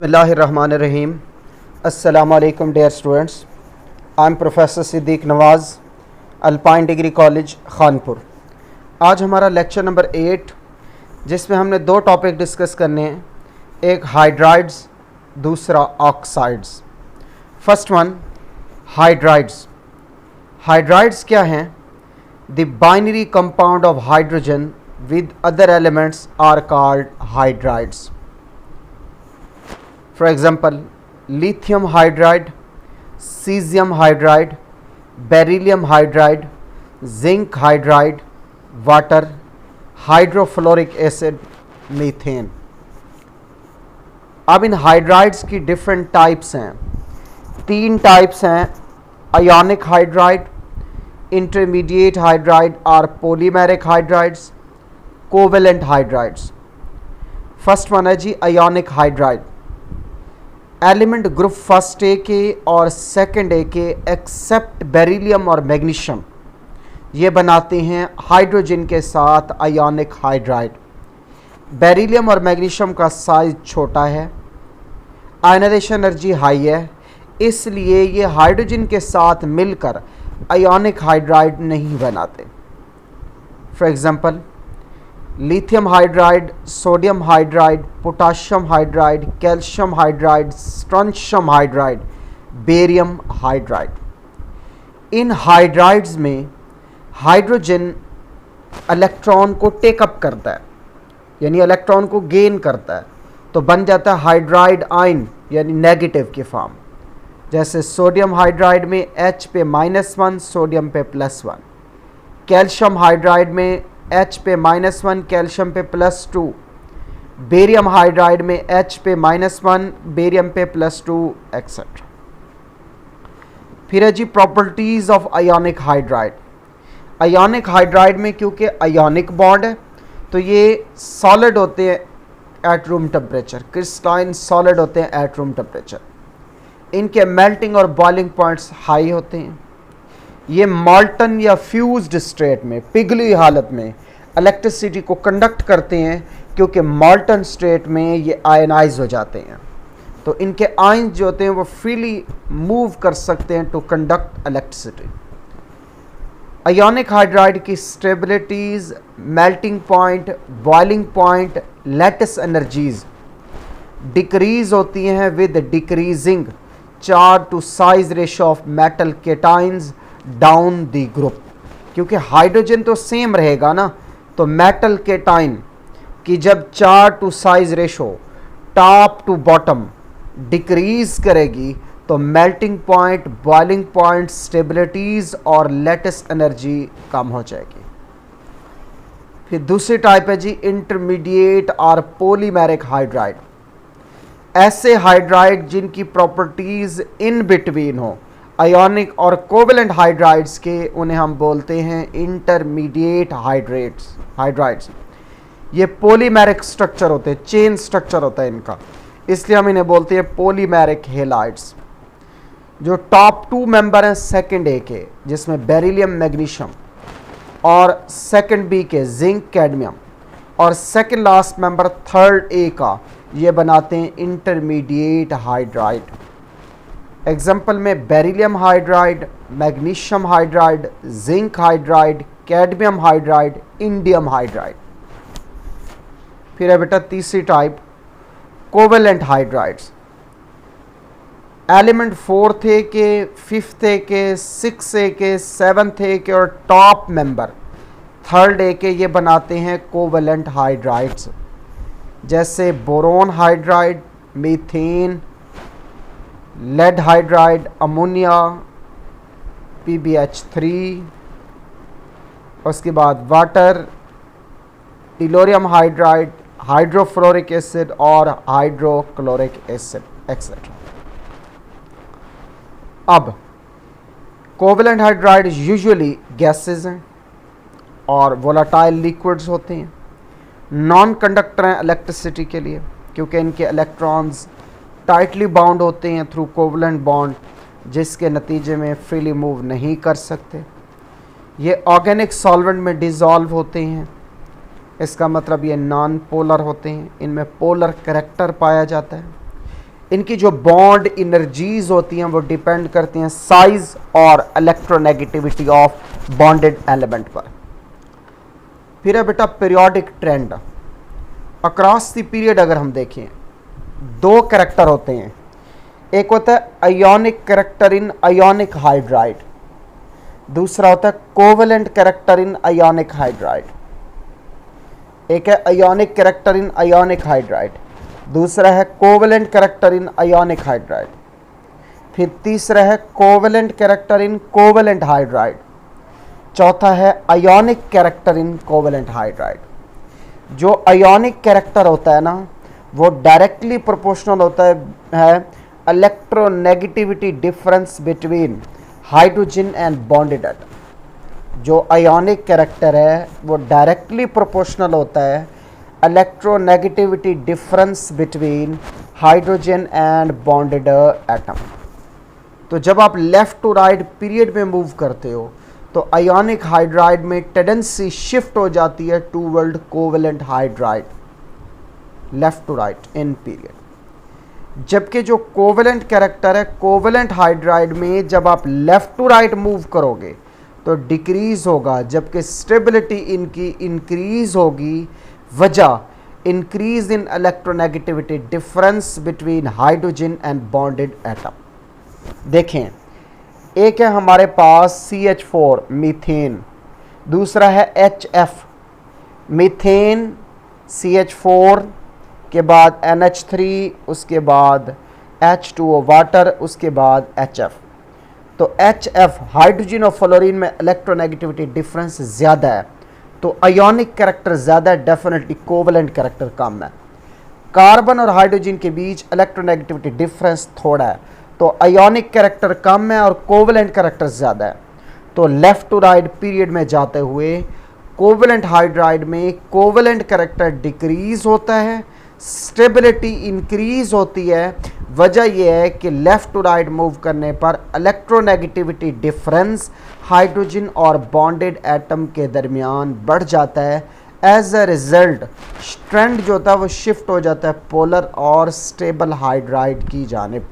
बिस्मिल्लाहिर्रहमानिर्रहीम। अस्सलामु अलैकुम dear students. I am professor Siddique Nawaz, Alpine degree college Khanpur. आज हमारा लेक्चर नंबर 8, जिसमें हमने दो टॉपिक डिस्कस करने हैं, एक हाइड्राइड्स, दूसरा oxides. First one, hydrides. Hydrides क्या हैं? The binary compound of hydrogen with other elements are called hydrides. For example, lithium hydride, cesium hydride, beryllium hydride, zinc hydride, water, hydrofluoric acid, methane. अब इन hydrides की different types हैं. 3 types हैं: ionic hydride, intermediate hydride और polymeric hydrides, covalent hydrides. First one है जी ionic hydride. Element group first A के और सेकंड ए के एक्सेप्ट बेरिलियम और मैग्नीशियम, ये बनाते हैं हाइड्रोजन के साथ आयोनिक हाइड्राइड. बेरिलियम और मैग्नीशियम का साइज छोटा है, आयनाइजेशन एनर्जी हाई है, इसलिए ये हाइड्रोजन के साथ मिलकर आयोनिक हाइड्राइड नहीं बनाते. For example, lithium hydride, sodium hydride, potassium hydride, calcium hydride, strontium hydride, barium hydride. In hydrides में हाइड्रोजन इलेक्ट्रॉन को टेकअप करता है, यानी इलेक्ट्रॉन को गेन करता है, तो बन जाता है हाइड्राइड आयन, यानी नेगेटिव की फॉर्म. जैसे सोडियम हाइड्राइड में H पे -1, सोडियम पे +1. कैल्शियम हाइड्राइड में H पे -1, कैल्शियम पे +2. बेरियम हाइड्राइड में H पे -1, बेरियम पे +2, एक्सेट्रा. फिर है जी properties of ionic hydride. Ionic hydride में क्योंकि आयोनिक बॉन्ड है, तो ये सॉलिड होते हैं at room temperature, crystalline solid होते हैं एट रूम टेम्परेचर. इनके मेल्टिंग और बॉइलिंग पॉइंट्स हाई होते हैं. ये मॉल्टन या फ्यूज्ड स्टेट में, पिघली हालत में इलेक्ट्रिसिटी को कंडक्ट करते हैं, क्योंकि मॉल्टन स्टेट में ये आयनाइज हो जाते हैं, तो इनके आयन जो होते हैं वो फ्रीली मूव कर सकते हैं to conduct electricity. Ionic hydride की stabilities, melting point, boiling point, lattice energies decrease होती हैं with decreasing charge to size ratio of metal cations down the group. क्योंकि हाइड्रोजन तो सेम रहेगा ना, तो मेटल केटाइन की जब charge to size ratio top to bottom decrease करेगी, तो melting point, boiling point, stabilities और लेटिस एनर्जी कम हो जाएगी. फिर दूसरी टाइप है जी इंटरमीडिएट और पॉलीमेरिक हाइड्राइड. ऐसे हाइड्राइड जिनकी प्रॉपर्टीज इन बिटवीन हो आयोनिक और कोवेलेंट हाइड्राइड्स के, उन्हें हम बोलते हैं इंटरमीडिएट हाइड्राइड्स. ये पॉलीमेरिक स्ट्रक्चर होते हैं, चेन स्ट्रक्चर होता है इनका, इसलिए हम इन्हें बोलते हैं पॉलीमेरिक हेलाइड्स. जो टॉप 2 मेंबर हैं सेकंड ए के, जिसमें बेरिलियम मैग्नीशियम, और सेकंड बी के जिंक कैडमियम, और second last member third A का, ये बनाते हैं इंटरमीडिएट हाइड्राइड. एग्जाम्पल में beryllium hydride, magnesium hydride, zinc hydride, cadmium hydride, indium hydride. फिर है बेटा तीसरी type covalent hydrides. Element 4th ए के, 5th ए के, 6th ए के, 7th ए के और टॉप मेंबर 3rd ए के, ये बनाते हैं कोवेलेंट हाइड्राइड्स. जैसे boron hydride, methane, lead hydride, ammonia, PbH3, उसके बाद water, tellurium hydride, hydrofluoric acid और हाइड्रोक्लोरिक एसिड, एक्सेट्रा. अब कोवेलेंट हाइड्राइड यूजुअली गैसेज हैं और वोलाटाइल लिक्विड्स होते हैं. नॉन कंडक्टर हैं इलेक्ट्रिसिटी के लिए, क्योंकि इनके इलेक्ट्रॉन्स टाइटली बाउंड होते हैं थ्रू कोवेलेंट बॉन्ड, जिसके नतीजे में फ्रीली मूव नहीं कर सकते. ये ऑर्गेनिक सॉल्वेंट में डिज़ोल्व होते हैं, इसका मतलब ये नॉन पोलर होते हैं, इनमें पोलर करैक्टर पाया जाता है. इनकी जो बॉन्ड एनर्जीज होती हैं वो डिपेंड करती हैं साइज और इलेक्ट्रोनेगेटिविटी ऑफ बॉन्डेड एलिमेंट पर। फिर है बेटा periodic trend. Across the period अगर हम देखें, दो कैरेक्टर होते हैं, एक होता है ionic character in ionic hydride, दूसरा होता है कोवेलेंट कैरेक्टर इन आयोनिक हाइड्राइड। एक है ionic character in ionic hydride, दूसरा है कोवेलेंट कैरेक्टर इन आयोनिक हाइड्राइड, फिर तीसरा है covalent character in covalent hydride, चौथा है ionic character in covalent hydride. जो आयोनिक कैरेक्टर होता है ना वो डायरेक्टली प्रोपोर्शनल होता है electronegativity difference between hydrogen and bonded atom. जो आयोनिक कैरेक्टर है वो डायरेक्टली प्रोपोर्शनल होता है electronegativity difference between hydrogen and bonded atom. तो जब आप लेफ्ट टू राइट पीरियड में मूव करते हो तो आयोनिक हाइड्राइड में टेंडेंसी शिफ्ट हो जाती है toward covalent hydride, left to right in period. जबकि जो कोवेलेंट कैरेक्टर है कोवेलेंट हाइड्राइड में जब आप लेफ्ट टू राइट मूव करोगे तो डिक्रीज होगा, जबकि स्टेबिलिटी इनकी इंक्रीज होगी। वजह increase in electronegativity difference between hydrogen and bonded atom. देखें, एक है हमारे पास CH4 मीथेन, दूसरा है HF मीथेन, CH4 के बाद NH3, उसके बाद H2O वाटर, उसके बाद HF। तो HF हाइड्रोजन और फ्लोरीन में इलेक्ट्रोनेगेटिविटी डिफरेंस ज़्यादा है, तो आयोनिक कैरेक्टर ज़्यादा है, डेफिनेटली कोवेलेंट कैरेक्टर कम है। कार्बन और हाइड्रोजन के बीच इलेक्ट्रोनेगेटिविटी डिफरेंस थोड़ा है, तो आयोनिक कैरेक्टर कम है और कोवेलेंट कैरेक्टर ज़्यादा है। तो लेफ्ट टू राइट पीरियड में जाते हुए कोवेलेंट हाइड्राइड में कोवेलेंट कैरेक्टर डिक्रीज होता है, स्टेबिलिटी इंक्रीज होती है। वजह यह है कि लेफ्ट टू राइट मूव करने पर इलेक्ट्रोनेगेटिविटी डिफरेंस हाइड्रोजन और बॉन्डेड एटम के दरमियान बढ़ जाता है। एज अ रिजल्ट ट्रेंड जो होता है वो शिफ्ट हो जाता है पोलर और स्टेबल हाइड्राइड की जानिब।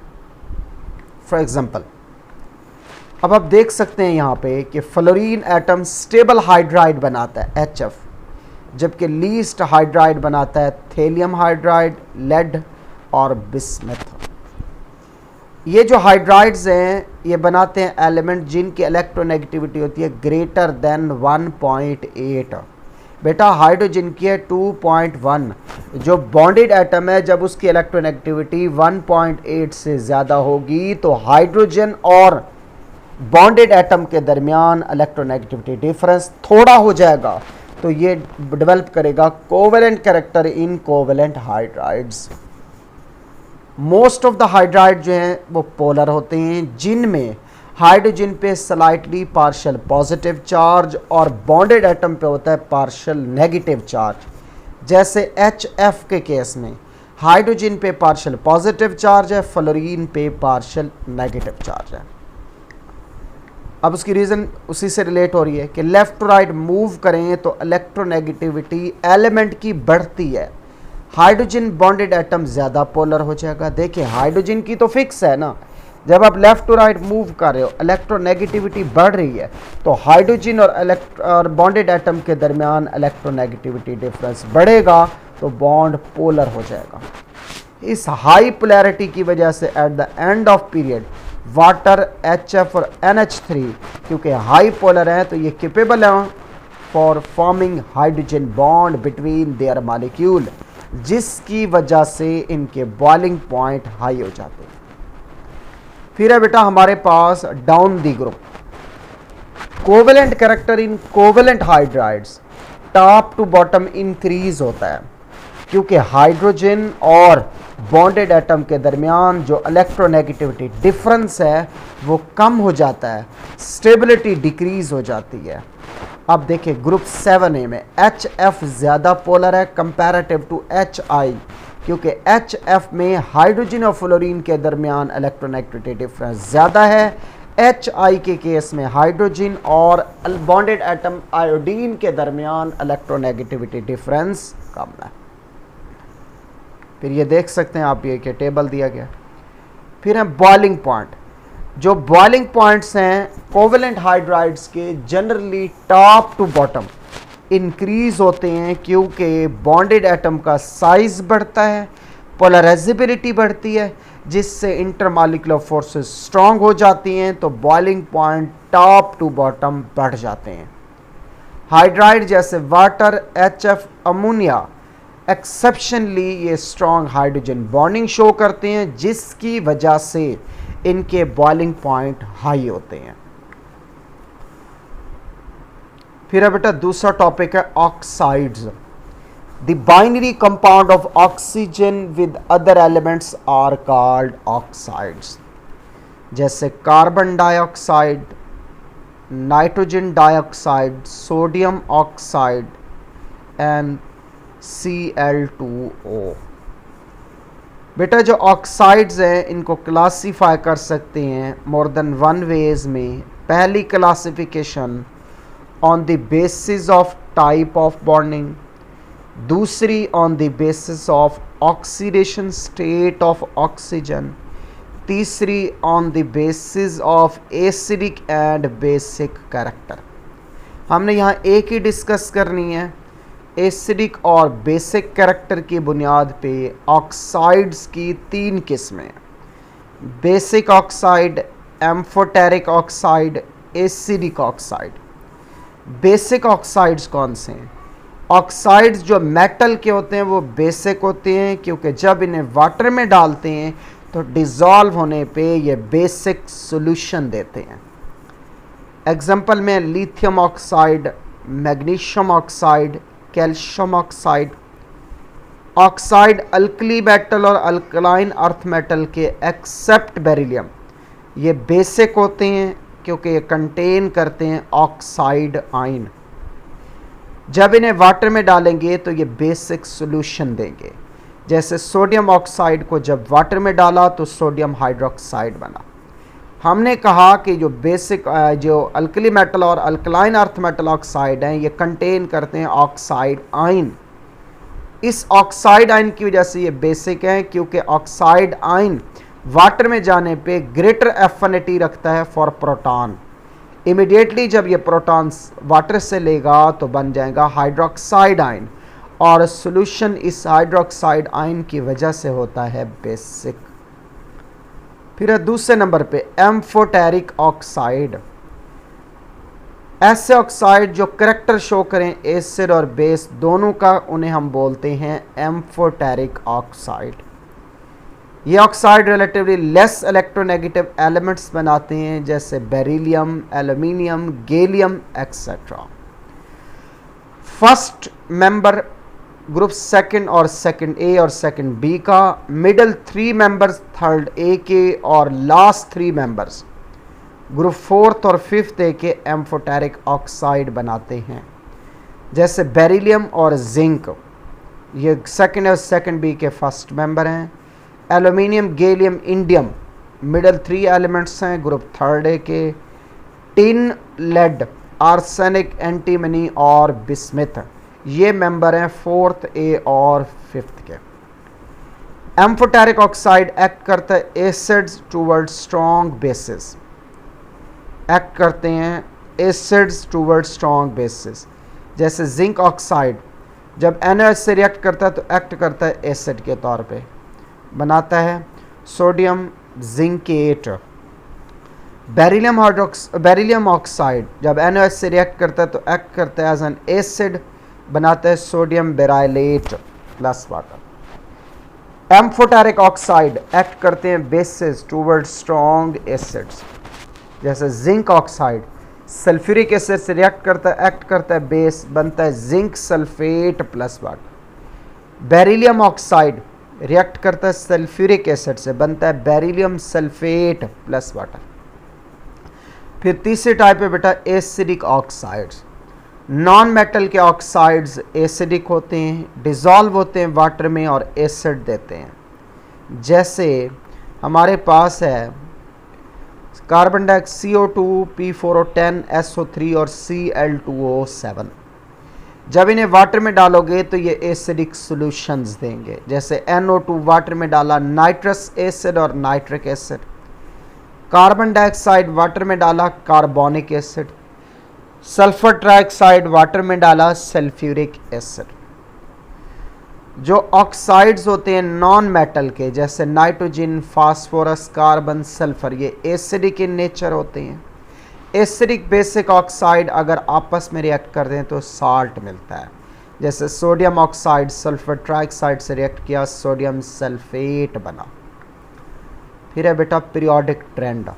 फॉर एग्जाम्पल, अब आप देख सकते हैं यहाँ पे कि फ्लोरीन एटम स्टेबल हाइड्राइड बनाता है HF, जबकि लीस्ट हाइड्राइड बनाता है थेलियम हाइड्राइड, लेड और बिस्मथ। ये जो हाइड्राइड्स हैं ये बनाते हैं एलिमेंट जिनकी इलेक्ट्रोनेगेटिविटी होती है ग्रेटर देन 1.8। बेटा हाइड्रोजन की है 2.1। जो बॉन्डेड एटम है जब उसकी इलेक्ट्रोनेगेटिविटी 1.8 से ज़्यादा होगी तो हाइड्रोजन और बॉन्डेड एटम के दरमियान इलेक्ट्रोनेगेटिविटी डिफरेंस थोड़ा हो जाएगा, तो ये डेवलप करेगा covalent character in covalent hydrides. Most of the hydride जो हैं वो पोलर होते हैं, जिनमें हाइड्रोजन पे स्लाइटली पार्शियल पॉजिटिव चार्ज और बॉन्डेड एटम पे होता है पार्शियल नेगेटिव चार्ज। जैसे HF के केस में हाइड्रोजन पे पार्शियल पॉजिटिव चार्ज है, फ्लोरीन पे पार्शियल नेगेटिव चार्ज है। अब उसकी रीज़न उसी से रिलेट हो रही है कि लेफ़्ट टू राइट मूव करें तो इलेक्ट्रोनेगेटिविटी एलिमेंट की बढ़ती है, हाइड्रोजन बॉन्डेड एटम ज़्यादा पोलर हो जाएगा। देखिए हाइड्रोजन की तो फिक्स है ना, जब आप लेफ़्ट टू राइट मूव कर रहे हो इलेक्ट्रोनेगेटिविटी बढ़ रही है तो हाइड्रोजन और बॉन्डेड एटम के दरमियान इलेक्ट्रोनेगेटिविटी डिफरेंस बढ़ेगा तो बॉन्ड पोलर हो जाएगा। इस हाई पोलैरिटी की वजह से at the end of period water, HF और NH3 क्योंकि हाई पोलर हैं तो ये कैपेबल हैं for forming hydrogen bond between their molecule, जिसकी वजह से इनके बॉइलिंग पॉइंट हाई हो जाते हैं। फिर है बेटा हमारे पास down the group. Covalent character in covalent hydrides top to bottom increase होता है क्योंकि हाइड्रोजन और बॉन्डेड एटम के दरमियान जो इलेक्ट्रोनेगेटिविटी डिफरेंस है वो कम हो जाता है, स्टेबिलिटी डिक्रीज हो जाती है। अब देखिए ग्रुप 7A में HF ज़्यादा पोलर है कंपैरेटिव टू HI क्योंकि HF में हाइड्रोजन और फ्लोरीन के दरमियान इलेक्ट्रोनेगेटिविटी डिफरेंस ज़्यादा है। HI के केस में हाइड्रोजन और बॉन्डेड एटम आयोडीन के दरमियान इलेक्ट्रोनेगेटिविटी डिफरेंस कम है। फिर ये देख सकते हैं आप ये कि टेबल दिया गया फिर है बॉइलिंग पॉइंट। जो बॉइलिंग पॉइंट्स हैं कोवेलेंट हाइड्राइड्स के generally top to bottom increase होते हैं, क्योंकि बॉन्डेड एटम का साइज बढ़ता है, पोलराइजेबिलिटी बढ़ती है, जिससे इंटरमॉलिक्यूलर फोर्सेस स्ट्रांग हो जाती हैं, तो boiling point top to bottom बढ़ जाते हैं। हाइड्राइड जैसे वाटर, HF, अमोनिया एक्सेप्शनली ये स्ट्रांग हाइड्रोजन बॉन्डिंग शो करते हैं, जिसकी वजह से इनके बॉइलिंग पॉइंट हाई होते हैं। फिर है बेटा दूसरा टॉपिक है oxides. The binary compound of oxygen with other elements are called oxides, जैसे carbon dioxide, nitrogen dioxide, sodium oxide and Cl2O। बेटा जो ऑक्साइड्स हैं इनको क्लासीफाई कर सकते हैं मोर देन वन वेज में। पहली classification on the basis of type of bonding, दूसरी on the basis of oxidation state of oxygen, तीसरी on the basis of acidic and basic character. हमने यहाँ एक ही डिस्कस करनी है, एसिडिक और बेसिक कैरेक्टर की बुनियाद पे ऑक्साइड्स की 3 किस्में, basic oxide, amphoteric oxide, acidic oxide. Basic oxides कौन से हैं? ऑक्साइड्स जो मेटल के होते हैं वो बेसिक होते हैं, क्योंकि जब इन्हें वाटर में डालते हैं तो डिज़ोल्व होने पे ये बेसिक सॉल्यूशन देते हैं। एग्जांपल में lithium oxide, magnesium oxide, calcium oxide. Oxide alkali metal और अल्कलाइन अर्थ मेटल के एक्सेप्ट बेरिलियम ये बेसिक होते हैं, क्योंकि ये कंटेन करते हैं ऑक्साइड आयन। जब इन्हें वाटर में डालेंगे तो ये बेसिक सॉल्यूशन देंगे। जैसे सोडियम ऑक्साइड को जब वाटर में डाला तो सोडियम हाइड्रोक्साइड बना। हमने कहा कि जो बेसिक जो अल्कली मेटल और अल्कलाइन अर्थ मेटल ऑक्साइड हैं ये कंटेन करते हैं ऑक्साइड आयन। इस ऑक्साइड आयन की वजह से ये बेसिक हैं, क्योंकि ऑक्साइड आयन वाटर में जाने पे ग्रेटर एफिनिटी रखता है फॉर प्रोटॉन। इमिडिएटली जब ये प्रोटॉन्स वाटर से लेगा तो बन जाएगा हाइड्रोक्साइड आयन, और सॉल्यूशन इस हाइड्रोक्साइड आयन की वजह से होता है बेसिक। फिर है दूसरे नंबर पे एम्फोटेरिक ऑक्साइड। ऐसे ऑक्साइड जो करैक्टर शो करें एसिड और बेस दोनों का, उन्हें हम बोलते हैं एम्फोटेरिक ऑक्साइड। ये oxide relatively less electronegative elements बनाते हैं, जैसे beryllium, aluminium, gallium etcetera. First member group second और सेकंड ए और सेकंड बी का, मिडल 3 मेंबर्स थर्ड ए के, और लास्ट 3 मेंबर्स ग्रुप 4th और 5th ए के एम्फोटेरिक ऑक्साइड बनाते हैं। जैसे बेरिलियम और जिंक ये सेकंड और सेकंड बी के फर्स्ट मेंबर हैं। Aluminium, gallium, indium middle 3 elements हैं ग्रुप 3rd ए के। टिन, लेड, आर्सेनिक, एंटीमनी और बिस्मिथ ये मेंबर हैं 4th ए और 5th के। एम्फोटेरिक ऑक्साइड एक्ट करता है acids toward strong bases, act करते हैं एसिड्स टूवर्ड स्ट्रॉन्ग बेसिस। जैसे जिंक ऑक्साइड जब NaOH से रिएक्ट करता है तो एक्ट करता है एसिड के तौर पे, बनाता है सोडियम जिंकेट। बेरिलियम ऑक्साइड जब NaOH से रिएक्ट करता है तो एक्ट करता है एज एन एसिड, बनाता है sodium beryllate plus water. Amphoteric oxide act करते हैं बेसिस टूवर्ड स्ट्रॉन्ग एसिड्स। जैसे जिंक ऑक्साइड सल्फ्यूरिक एसिड से रिएक्ट करता है, एक्ट करता है बेस, बनता है zinc sulphate plus water. Beryllium oxide react करता है सल्फ्यूरिक एसिड से, बनता है बेरिलियम सल्फेट प्लस वाटर। फिर तीसरी टाइप है बेटा एसिडिक ऑक्साइड्स। नॉन मेटल के ऑक्साइड्स एसिडिक होते हैं, डिज़ोल्व होते हैं वाटर में और एसिड देते हैं। जैसे हमारे पास है carbon dioxide CO2, P4O10, SO3 और Cl2O7। जब इन्हें वाटर में डालोगे तो ये एसिडिक सॉल्यूशंस देंगे। जैसे NO2 वाटर में डाला नाइट्रस एसिड और nitric acid, carbon dioxide water में डाला carbonic acid, sulphur trioxide water में डाला सल्फ्यूरिक एसिड। जो ऑक्साइड्स होते हैं नॉन मेटल के, जैसे नाइट्रोजन, फास्फोरस, कार्बन, सल्फर, ये एसिडिक इन नेचर होते हैं। एसिडिक बेसिक ऑक्साइड अगर आपस में रिएक्ट कर दें तो साल्ट मिलता है। जैसे सोडियम ऑक्साइड सल्फर ट्राइऑक्साइड से रिएक्ट किया, सोडियम सल्फेट बना। फिर है बेटा पीरियोडिक ट्रेंड।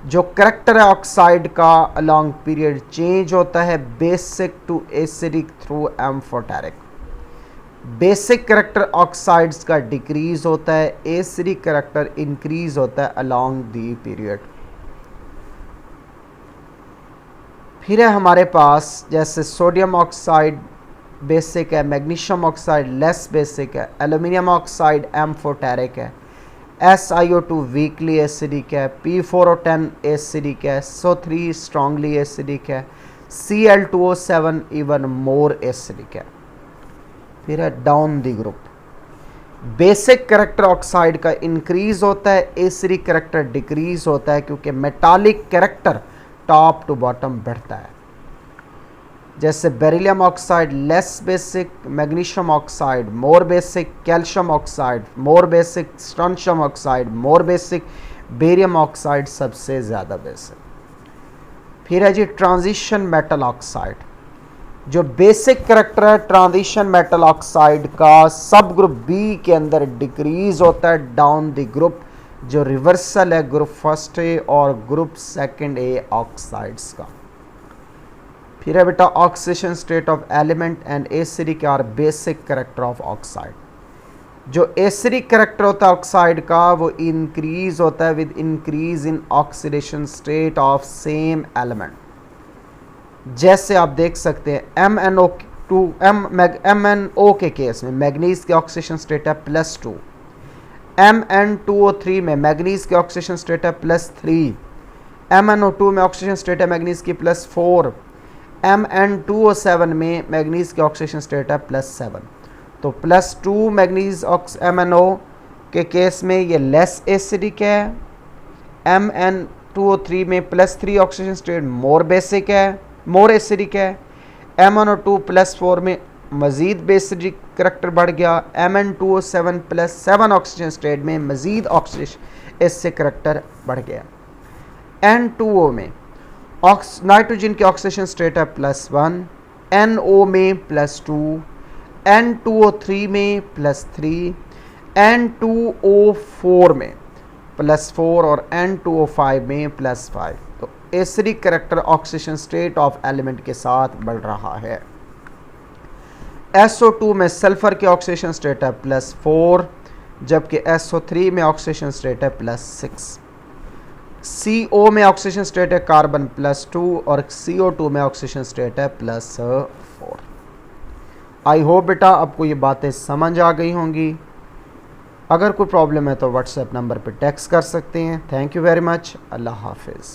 जो करेक्टर है ऑक्साइड का अलॉन्ग पीरियड चेंज होता है basic to acidic through amphoteric. Basic character oxides का डिक्रीज होता है, एसिडिक करेक्टर इंक्रीज होता है अलॉन्ग दी पीरियड। फिर है हमारे पास जैसे सोडियम ऑक्साइड बेसिक है, मैग्नीशियम ऑक्साइड लेस बेसिक है, एल्यूमिनियम ऑक्साइड एम्फोटेरिक है, SiO2 वीकली एसिडिक है, P4O10 एसिडिक है, SO3 स्ट्रांगली एसिडिक है, Cl2O7 इवन मोर एसिडिक है। फिर है down the group. Basic character oxide का इंक्रीज होता है, एसिडिक करेक्टर डिक्रीज होता है क्योंकि metallic character top to bottom बढ़ता है। जैसे beryllium oxide less basic, magnesium oxide more basic, calcium oxide more basic, strontium oxide more basic, barium oxide सबसे ज़्यादा बेसिक। फिर है जी ट्रांजिशन मेटल ऑक्साइड। जो बेसिक करेक्टर है ट्रांजिशन मेटल ऑक्साइड का सब ग्रुप बी के अंदर डिक्रीज होता है डाउन द ग्रुप, जो रिवर्सल है ग्रुप फर्स्ट ए और ग्रुप सेकंड ए ऑक्साइड्स का। फिर है बेटा oxidation state of element and acidic or basic character of oxide. जो एसिडिक करेक्टर होता है ऑक्साइड का वो इंक्रीज होता है with increase in oxidation state of same element. जैसे आप देख सकते हैं MnO के केस में मैग्नीज के ऑक्सीडेशन स्टेट है +2, Mn2O3 में मैग्नीज के ऑक्सीडेशन स्टेट है +3, MnO2 में ऑक्सीडेशन स्टेट है मैग्नीज की +4, Mn2O7 में मैग्नीज के ऑक्सीडेशन स्टेट है +7। तो +2 मैग्नीज MnO के केस में ये लेस एसिडिक है, Mn2O3 में +3 ऑक्सीडेशन स्टेट मोर बेसिक है, मोर एसिडिक है, MnO2 +4 में मज़ीद बेसिडिक करेक्टर बढ़ गया, Mn2O7 +7 ऑक्सीजन स्टेट में मज़ीद ऑक्सीडेशन एसिडिक करेक्टर बढ़ गया। N2O में नाइट्रोजन की ऑक्सीडेशन स्टेट है +1, NO में +2, N2O3 में +3, N2O4 में +4 और N2O5 में +5। तो acidic character oxidation state of element के साथ बढ़ रहा है। SO2 में सल्फर की ऑक्सीडेशन स्टेट है +4 जबकि SO3 में ऑक्सीडेशन स्टेट है +6। CO में ऑक्सीडेशन स्टेट है कार्बन +2 और CO2 में ऑक्सीडेशन स्टेट है +4। आई होप बेटा आपको ये बातें समझ आ गई होंगी। अगर कोई प्रॉब्लम है तो व्हाट्सएप नंबर पर टेक्स्ट कर सकते हैं। Thank you very much. अल्लाह हाफिज़।